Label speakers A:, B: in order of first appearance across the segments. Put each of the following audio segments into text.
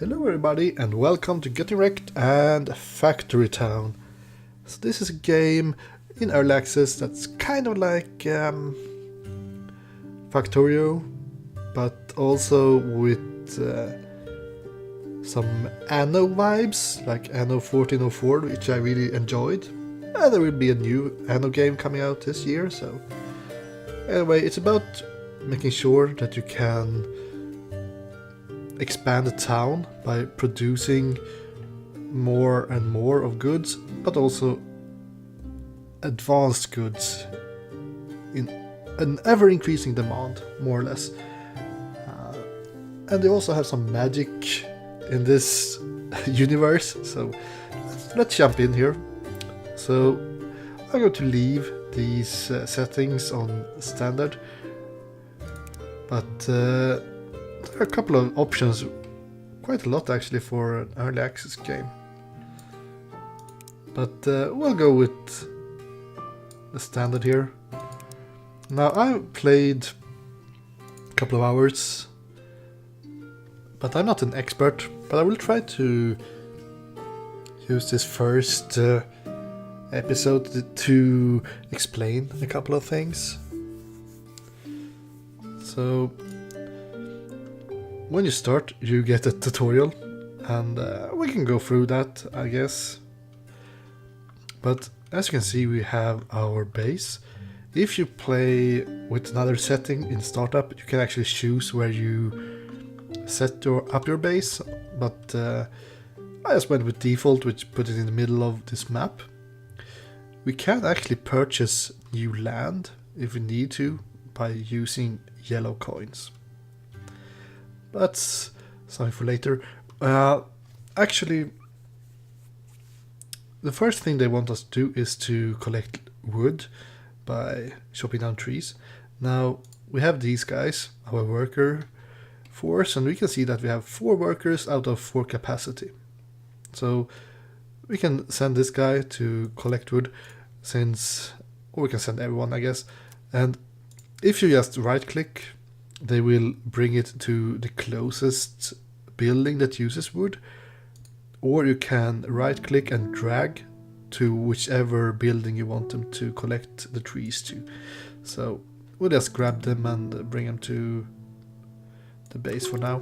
A: Hello everybody and welcome to Getting Wrecked and Factory Town. So this is a game in early access that's kind of like Factorio, but also with some Anno vibes, like Anno 1404, which I really enjoyed. And there will be a new Anno game coming out this year, so anyway, it's about making sure that you can expand the town by producing more and more of goods, but also advanced goods in an ever-increasing demand, more or less. And they also have some magic in this universe, so let's jump in here. So I'm going to leave these settings on standard, but there are a couple of options, quite a lot actually, for an early access game. But we'll go with the standard here. Now I've played a couple of hours, but I'm not an expert, but I will try to use this first episode to explain a couple of things. So when you start, you get a tutorial, and we can go through that, I guess. But as you can see, we have our base. If you play with another setting in startup, you can actually choose where you set up your base, but I just went with default, which put it in the middle of this map. We can actually purchase new land if we need to by using yellow coins. That's something for later. Actually, the first thing they want us to do is to collect wood by chopping down trees. Now, we have these guys, our worker force, and we can see that we have 4 workers out of 4 capacity. So we can send this guy to collect wood, or we can send everyone, I guess. And if you just right click, they will bring it to the closest building that uses wood, or you can right click and drag to whichever building you want them to collect the trees to. So we'll just grab them and bring them to the base for now.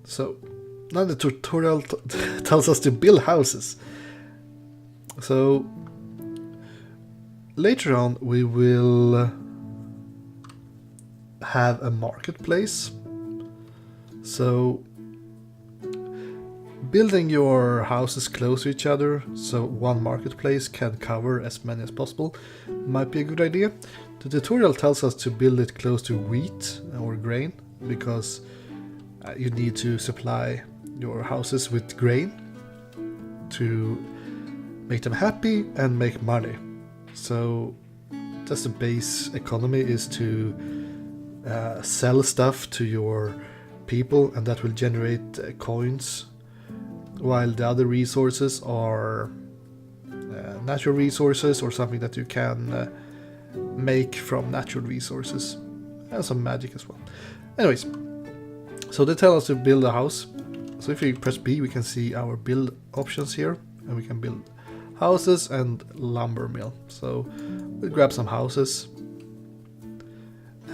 A: So now the tutorial tells us to build houses. So later on we will have a marketplace. So building your houses close to each other so one marketplace can cover as many as possible might be a good idea. The tutorial tells us to build it close to wheat or grain, because you need to supply your houses with grain to make them happy and make money. So that's the base economy, is to sell stuff to your people, and that will generate coins, while the other resources are natural resources or something that you can make from natural resources, and some magic as well. Anyways, so they tell us to build a house. So if we press B, we can see our build options here, and we can build houses and lumber mill. So we'll grab some houses,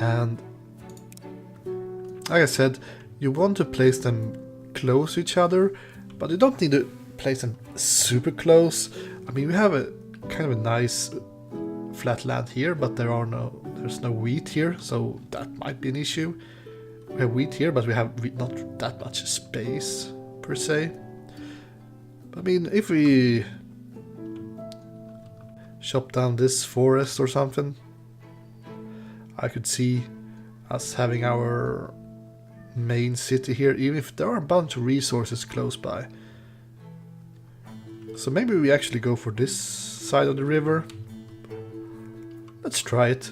A: and like I said, you want to place them close to each other, but you don't need to place them super close. I mean, we have a kind of a nice flat land here, but there's no wheat here, so that might be an issue. We have wheat here, but we have not that much space per se. I mean, if we chop down this forest or something, I could see us having our main city here, even if there are a bunch of resources close by. So maybe we actually go for this side of the river. Let's try it.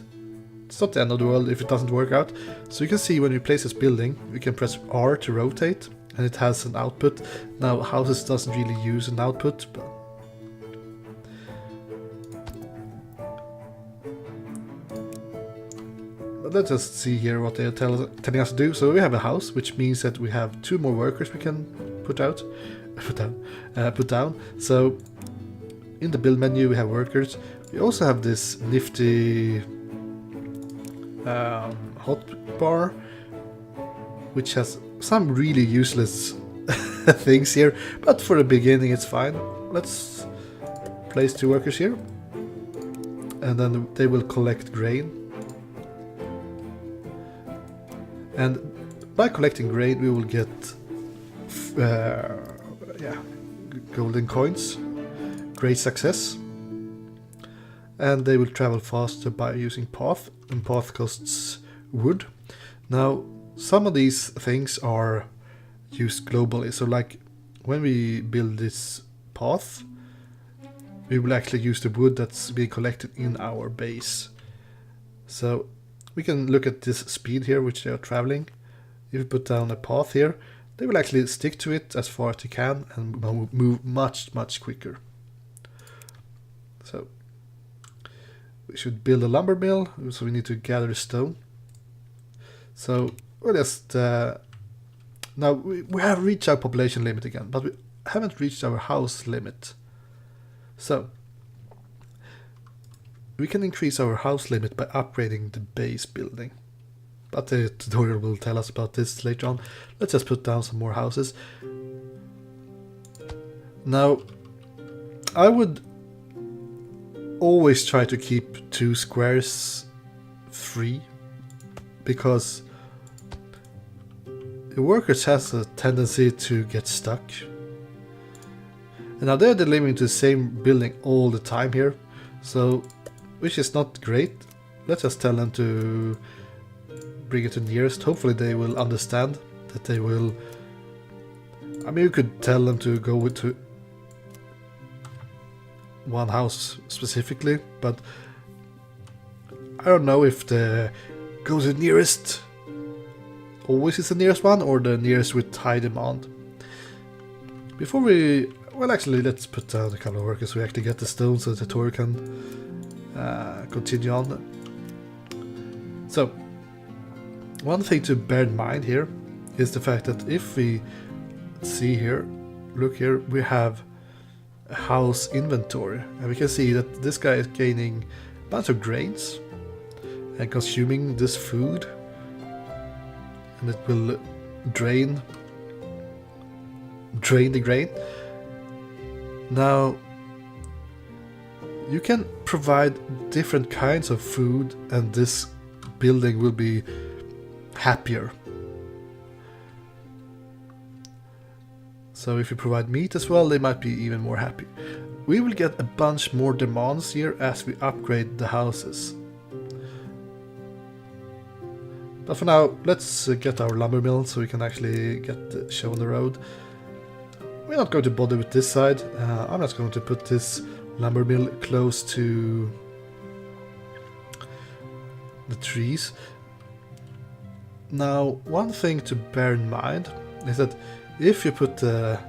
A: It's not the end of the world if it doesn't work out. So you can see when we place this building, we can press R to rotate, and it has an output. Now houses doesn't really use an output, but let's just see here what they're telling us to do. So we have a house, which means that we have 2 more workers we can put down. So in the build menu we have workers. We also have this nifty hot bar, which has some really useless things here, but for the beginning it's fine. Let's place 2 workers here, and then they will collect grain. And by collecting grain we will get golden coins. Great success. And they will travel faster by using path, and path costs wood. Now some of these things are used globally, so like when we build this path we will actually use the wood that's being collected in our base. So we can look at this speed here which they are traveling. If we put down a path here, they will actually stick to it as far as they can and move much quicker. So we should build a lumber mill, so we need to gather stone. So we'll just now we have reached our population limit again, but we haven't reached our house limit. So we can increase our house limit by upgrading the base building, but the tutorial will tell us about this later on. Let's just put down some more houses. Now I would always try to keep 2 squares free, because the workers has a tendency to get stuck. And now they're delivering to the same building all the time here, so which is not great. Let's just tell them to bring it to nearest. Hopefully they will understand that they will. I mean, you could tell them to go to 1 house specifically, but I don't know if the go to nearest always is the nearest one or the nearest with high demand. Before we, well, actually let's put down a couple of workers so we actually get the stone so the tutorial can continue on. So one thing to bear in mind here is the fact that if we see here, look here, we have a house inventory, and we can see that this guy is gaining a bunch of grains and consuming this food, and it will drain the grain. Now you can provide different kinds of food and this building will be happier. So if you provide meat as well, they might be even more happy. We will get a bunch more demands here as we upgrade the houses. But for now, let's get our lumber mill so we can actually get the show on the road. We're not going to bother with this side. I'm just going to put this lumber mill close to the trees. Now, one thing to bear in mind is that if you put the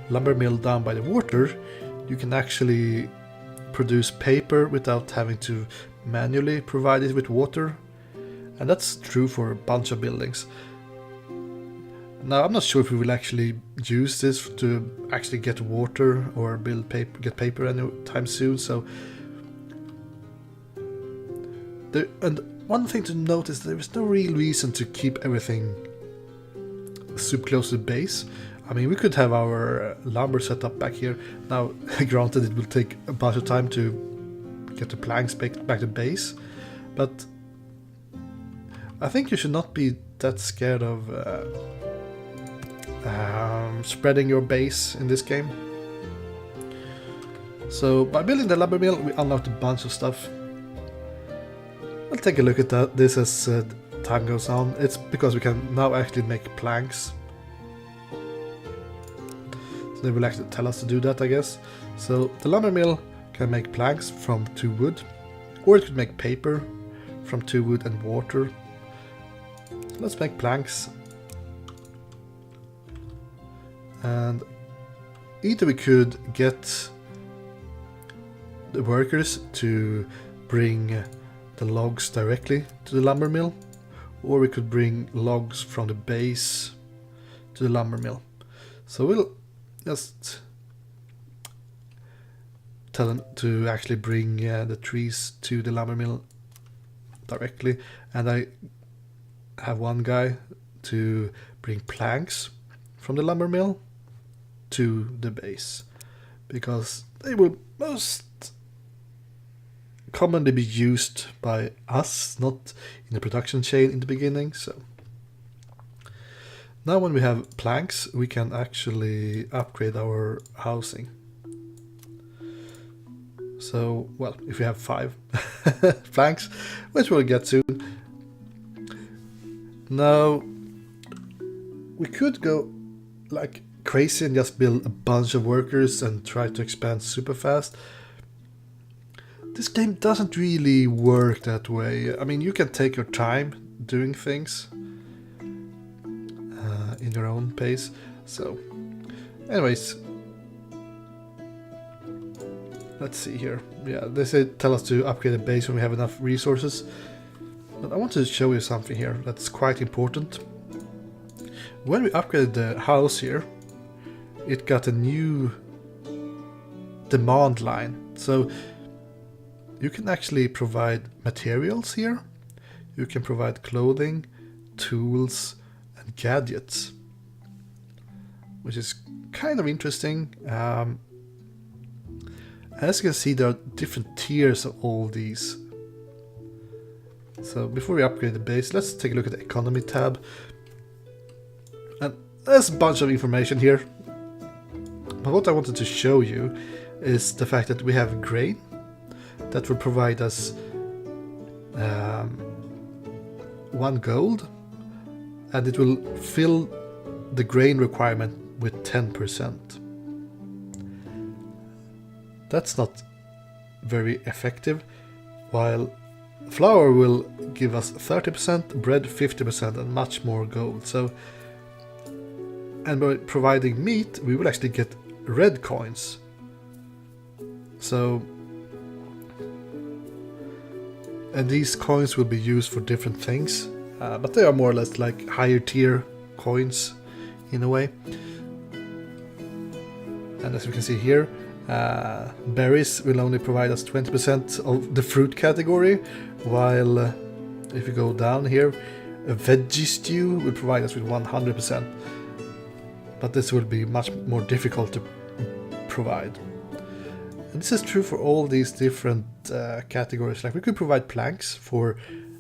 A: lumber mill down by the water, you can actually produce paper without having to manually provide it with water. And that's true for a bunch of buildings. Now, I'm not sure if we will actually use this to actually get water or build paper, get paper anytime soon. So, and one thing to note is there is no real reason to keep everything super close to the base. I mean, we could have our lumber set up back here. Now, granted, it will take a bunch of time to get the planks back to base, but I think you should not be that scared of spreading your base in this game. So by building the lumber mill, we unlocked a bunch of stuff. We'll take a look at this as time goes on. It's because we can now actually make planks. So they will actually tell us to do that, I guess. So the lumber mill can make planks from 2 wood, or it could make paper from 2 wood and water. So let's make planks. And either we could get the workers to bring the logs directly to the lumber mill, or we could bring logs from the base to the lumber mill. So we'll just tell them to actually bring the trees to the lumber mill directly, and I have one guy to bring planks from the lumber mill to the base, because they will most commonly be used by us, not in the production chain in the beginning. So now when we have planks, we can actually upgrade our housing. So, well, if we have 5 planks, which we'll get soon. Now, we could go like crazy and just build a bunch of workers and try to expand super fast. This game doesn't really work that way. I mean, you can take your time doing things in your own pace. So, anyways, let's see here. Yeah, they say tell us to upgrade the base when we have enough resources. But I want to show you something here that's quite important. When we upgraded the house here, it got a new demand line. So you can actually provide materials here. You can provide clothing, tools, and gadgets, which is kind of interesting. As you can see, there are different tiers of all these. So before we upgrade the base, let's take a look at the economy tab. And there's a bunch of information here. But what I wanted to show you is the fact that we have grain that will provide us 1 gold, and it will fill the grain requirement with 10%. That's not very effective, while flour will give us 30%, bread 50%, and much more gold. So, and by providing meat, we will actually get red coins. So, and these coins will be used for different things, but they are more or less like higher tier coins in a way. And as you can see here, berries will only provide us 20% of the fruit category, while if you go down here, a veggie stew will provide us with 100%. But this will be much more difficult to provide. And this is true for all these different categories. Like we could provide planks for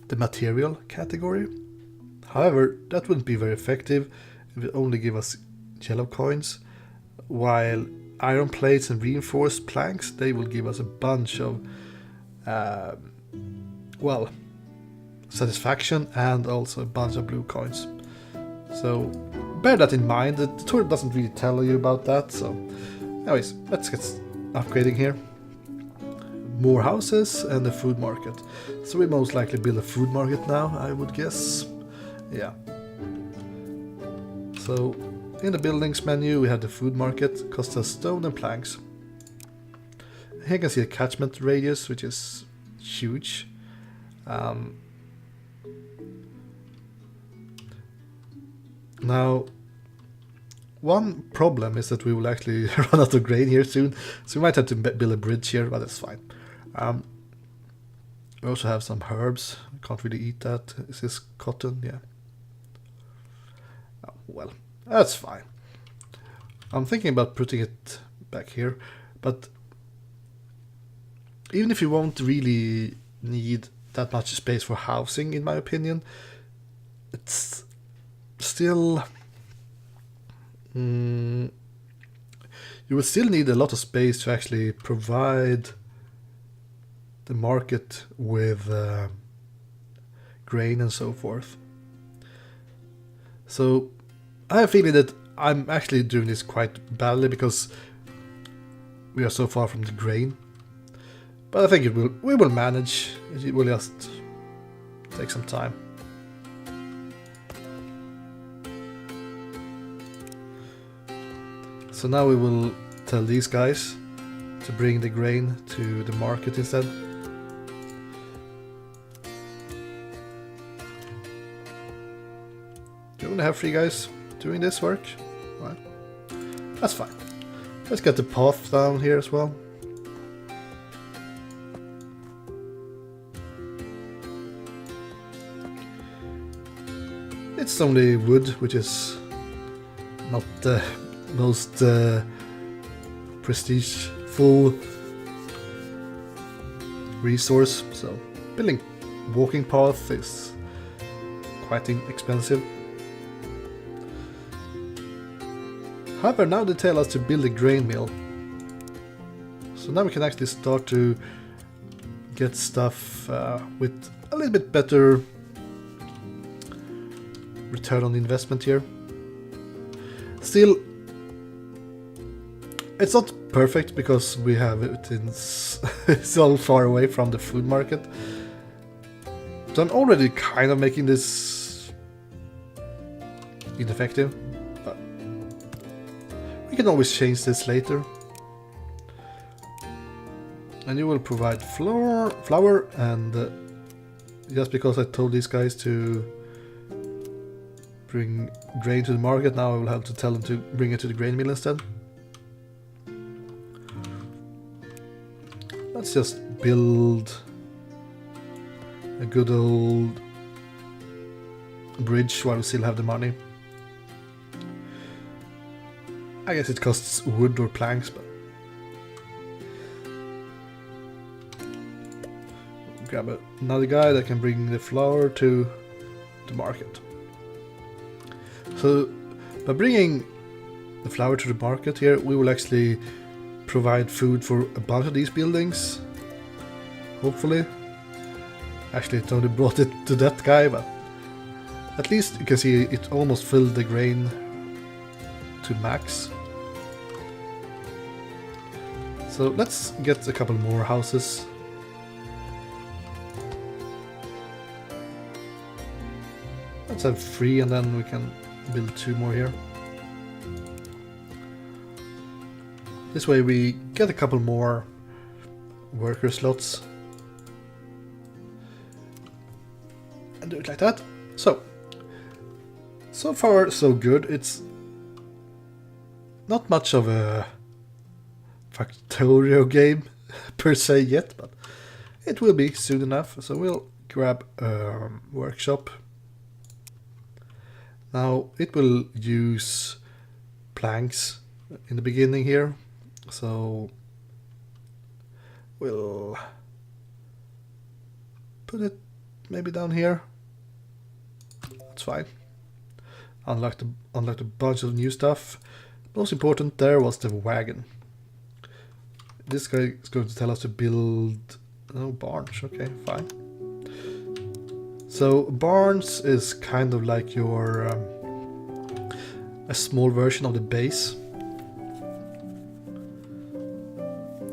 A: the material category. However, that wouldn't be very effective. It would only give us yellow coins, while iron plates and reinforced planks, they will give us a bunch of well, satisfaction and also a bunch of blue coins. So bear that in mind. The tutorial doesn't really tell you about that. So anyways, let's get upgrading here. More houses and a food market. So we most likely build a food market now, I would guess. Yeah. So in the buildings menu we have the food market, costs us stone and planks. Here you can see the catchment radius, which is huge. Now, one problem is that we will actually run out of grain here soon, so we might have to build a bridge here, but that's fine. We also have some herbs. Can't really eat that. Is this cotton? Yeah. Oh, well, that's fine. I'm thinking about putting it back here, but even if you won't really need that much space for housing, in my opinion, it's still you will still need a lot of space to actually provide the market with grain and so forth. So I have a feeling that I'm actually doing this quite badly because we are so far from the grain. But I think we will manage. It will just take some time. So now we will tell these guys to bring the grain to the market instead. we only have 3 guys doing this work. Right. That's fine. Let's get the path down here as well. It's only wood, which is not the most prestigeful resource, so building walking path is quite expensive. However, now they tell us to build a grain mill, so now we can actually start to get stuff with a little bit better return on investment here. Still, it's not perfect because we have it in so far away from the food market. So I'm already kind of making this ineffective, but we can always change this later. And you will provide flour, and just because I told these guys to bring grain to the market, now I will have to tell them to bring it to the grain mill instead. Let's just build a good old bridge while we still have the money. I guess it costs wood or planks, but grab another guy that can bring the flour to the market. So by bringing the flour to the market here, we will actually provide food for a bunch of these buildings, hopefully. Actually, it only brought it to that guy, but at least you can see it almost filled the grain to max. So let's get a couple more houses. Let's have 3, and then we can build 2 more here. This way we get a couple more worker slots. And do it like that. So far so good. It's not much of a Factorio game per se yet, but it will be soon enough. So we'll grab a workshop. Now it will use planks in the beginning here, so we'll put it maybe down here. That's fine. Unlocked a bunch of new stuff. Most important there was the wagon. This guy is going to tell us to build barns. Okay, fine. So barns is kind of like your a small version of the base.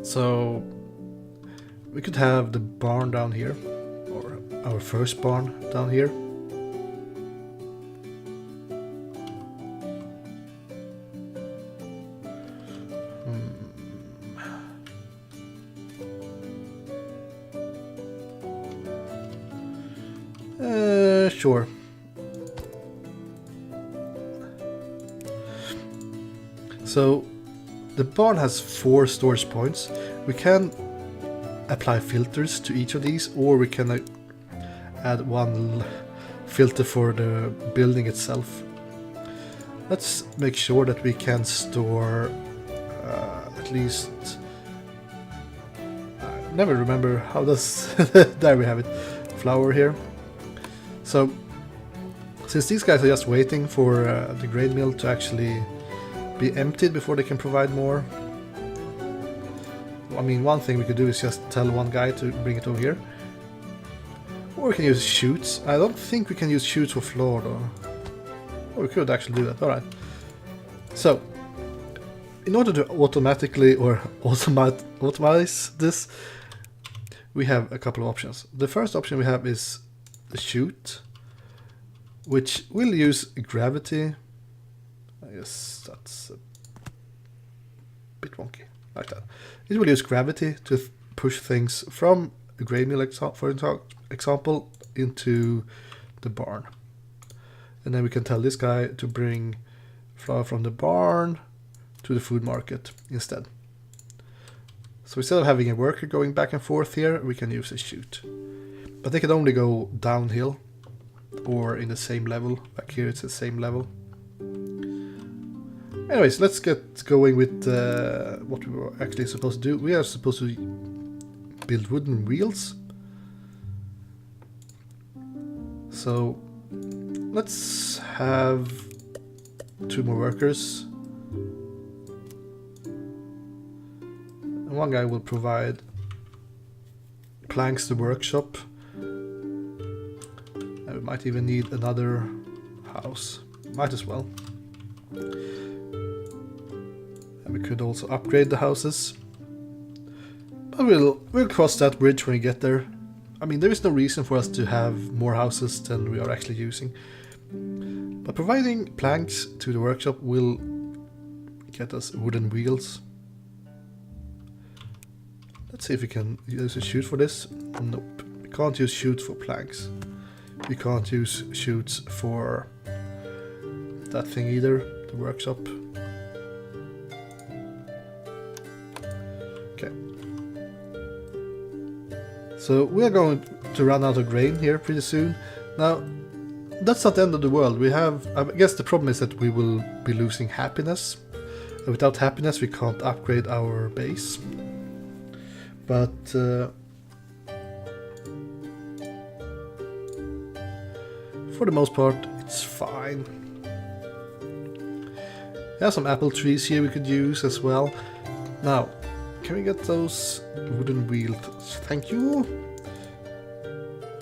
A: So we could have the barn down here, or our first barn down here. Sure. So the barn has 4 storage points. We can apply filters to each of these, or we can add 1 filter for the building itself. Let's make sure that we can store at least... I never remember how does... there we have it. Flour here. So, since these guys are just waiting for the grain mill to actually be emptied before they can provide more, I mean, one thing we could do is just tell one guy to bring it over here. Or we can use chutes. I don't think we can use chutes for floor though. Or we could actually do that, alright. So, in order to automatically or automatize this, we have a couple of options. The first option we have is the chute, which will use gravity. I guess that's a bit wonky, like that. It will use gravity to push things from a grain mill, for example, into the barn. And then we can tell this guy to bring flour from the barn to the food market instead. So instead of having a worker going back and forth here, we can use a chute. But they can only go downhill or in the same level. Back here it's the same level. Anyways, let's get going with what we were actually supposed to do. We are supposed to build wooden wheels. So let's have 2 more workers. And one guy will provide planks to workshop. And we might even need another house. Might as well. And we could also upgrade the houses. But we'll cross that bridge when we get there. I mean, there is no reason for us to have more houses than we are actually using. But providing planks to the workshop will get us wooden wheels. Let's see if we can use a chute for this. Nope. We can't use chutes for planks. We can't use chutes for that thing either, the workshop. Okay. So we are going to run out of grain here pretty soon. Now, that's not the end of the world. We have, I guess the problem is that we will be losing happiness. And without happiness we can't upgrade our base. But for the most part it's fine. There are some apple trees here we could use as well. Now, can we get those wooden wheels? Thank you.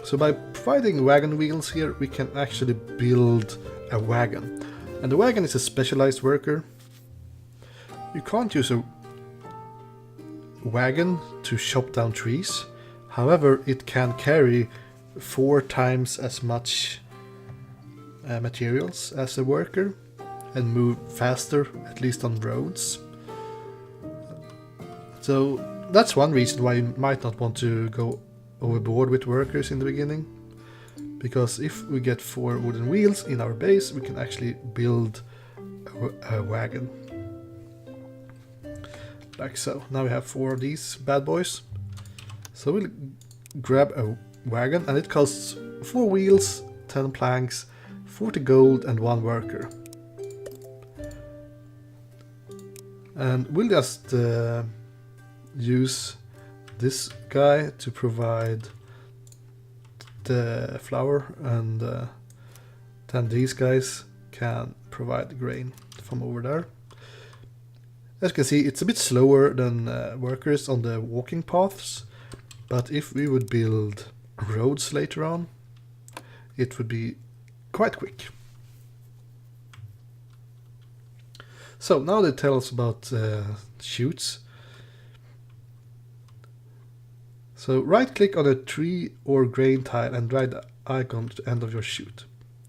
A: So by providing wagon wheels here, we can actually build a wagon. And the wagon is a specialized worker. You can't use a wagon to chop down trees. However, it can carry 4 times as much materials as a worker and move faster, at least on roads. So that's one reason why you might not want to go overboard with workers in the beginning, because if we get 4 wooden wheels in our base, we can actually build a wagon. Like so. Now we have 4 of these bad boys. So we'll grab a wagon, and it costs 4 wheels, 10 planks, 40 gold and 1 worker. And we'll just use this guy to provide the flour, and then these guys can provide the grain from over there. As you can see, it's a bit slower than workers on the walking paths, but if we would build roads later on, it would be quite quick. So now they tell us about chutes. So right click on a tree or grain tile and drag the icon to the end of your chute.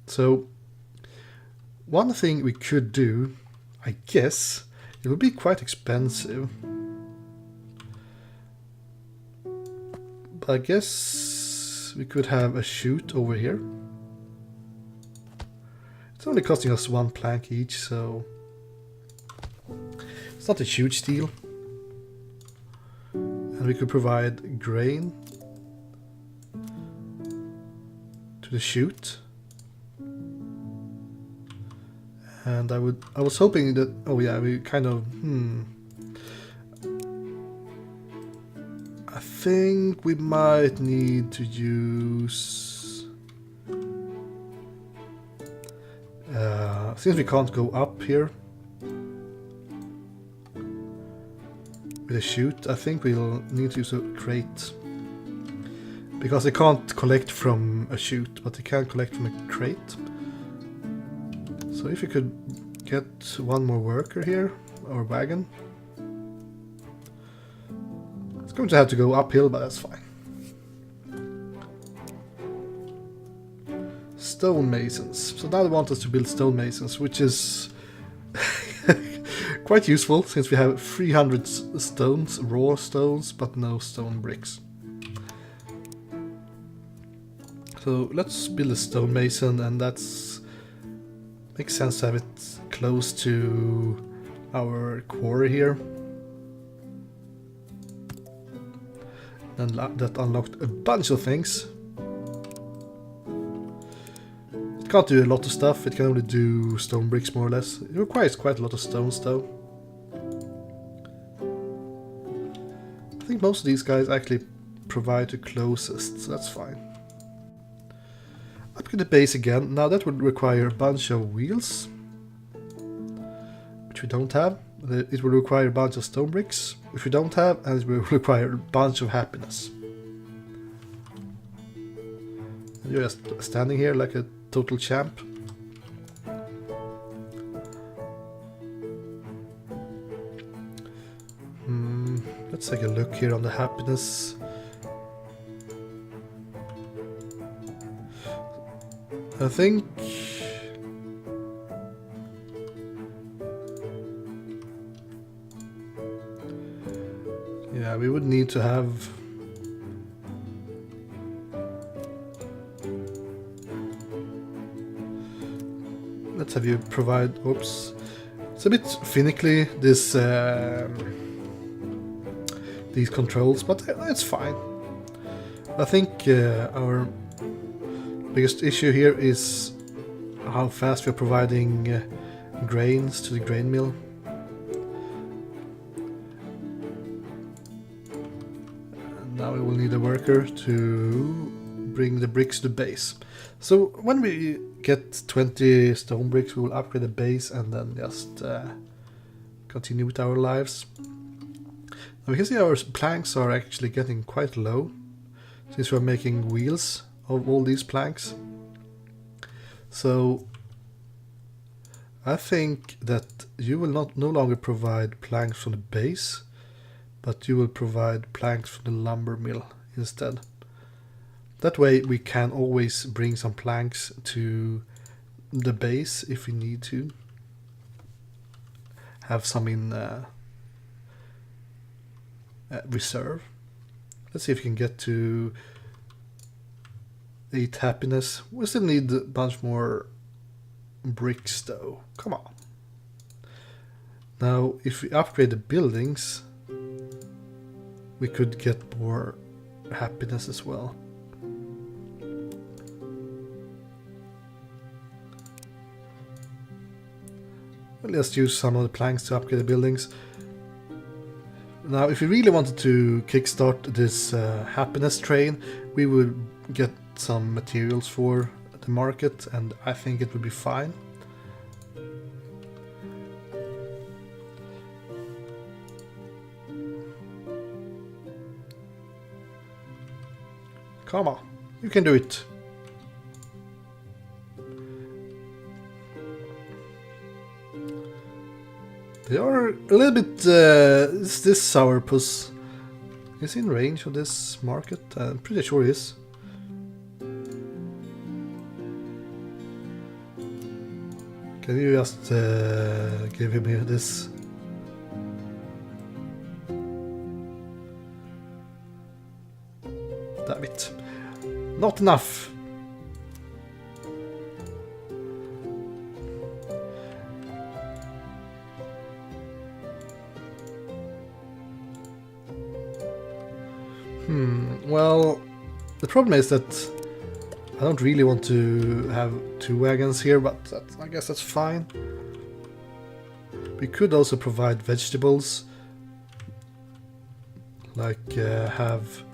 A: So one thing we could do, I guess, it would be quite expensive, but I guess we could have a chute over here. It's only costing us 1 plank each, so it's not a huge deal. And we could provide grain to the chute. And I was hoping that, oh yeah, we kind of, I think we might need to use, since we can't go up here with a chute, I think we'll need to use a crate. Because they can't collect from a chute, but they can collect from a crate. So if you could get 1 more worker here, or wagon. It's going to have to go uphill, but that's fine. Stonemasons. So now they want us to build stonemasons, which is quite useful since we have 300 stones, raw stones, but no stone bricks. So let's build a stonemason, and that's Makes sense to have it close to our quarry here. And that unlocked a bunch of things. It can't do a lot of stuff, it can only do stone bricks more or less. It requires quite a lot of stones though. I think most of these guys actually provide the closest, so that's fine. Upgrade the base again. Now that would require a bunch of wheels, which we don't have. It will require a bunch of stone bricks, which we don't have, and it will require a bunch of happiness. And you're just standing here like a total champ. Let's take a look here on the happiness. I think yeah, we would need to have let's have you provide oops. It's a bit finicky this these controls, but it's fine. I think our biggest issue here is how fast we're providing grains to the grain mill. And now we will need a worker to bring the bricks to the base. So when we get 20 stone bricks, we will upgrade the base and then just continue with our lives. Now we can see our planks are actually getting quite low since we're making wheels of all these planks. So I think that you will no longer provide planks from the base, but you will provide planks from the lumber mill instead. That way we can always bring some planks to the base if we need to. Have some in reserve. Let's see if we can get to 8 happiness. We still need a bunch more bricks though. Come on. Now if we upgrade the buildings, we could get more happiness as well. Let's use some of the planks to upgrade the buildings. Now if we really wanted to kickstart this happiness train, we would get some materials for the market, and I think it would be fine. Come on, you can do it. They are a little bit... is this sourpuss? Is he in range of this market? I'm pretty sure he is. Can you just give him here this? Damn it. Not enough. Well, the problem is that I don't really want to have 2 wagons here, but I guess that's fine. We could also provide vegetables, like have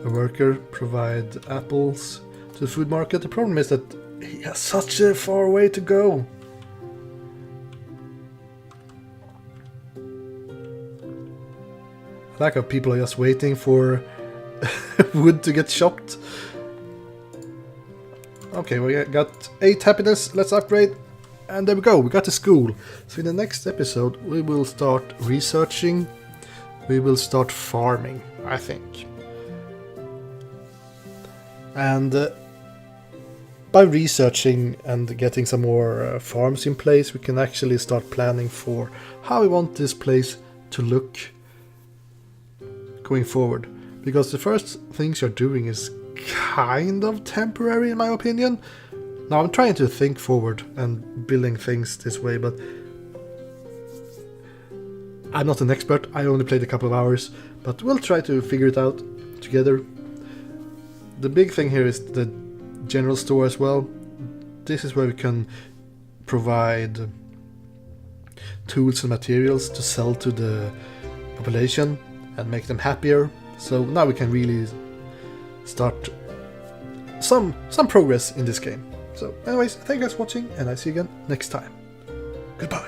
A: a worker provide apples to the food market. The problem is that he has such a far way to go. I like how people are just waiting for wood to get chopped. Okay, we got 8 happiness, let's upgrade, and there we go, we got to school. So in the next episode we will start researching, we will start farming, I think. And by researching and getting some more farms in place, we can actually start planning for how we want this place to look going forward. Because the first things you're doing is kind of temporary in my opinion, Now I'm trying to think forward and building things this way, but I'm not an expert. I only played a couple of hours, but we'll try to figure it out together. The big thing here is the general store as well. This is where we can provide tools and materials to sell to the population and make them happier. So now we can really start some progress in this game. So anyways, thank you guys for watching, and I see you again next time. Goodbye.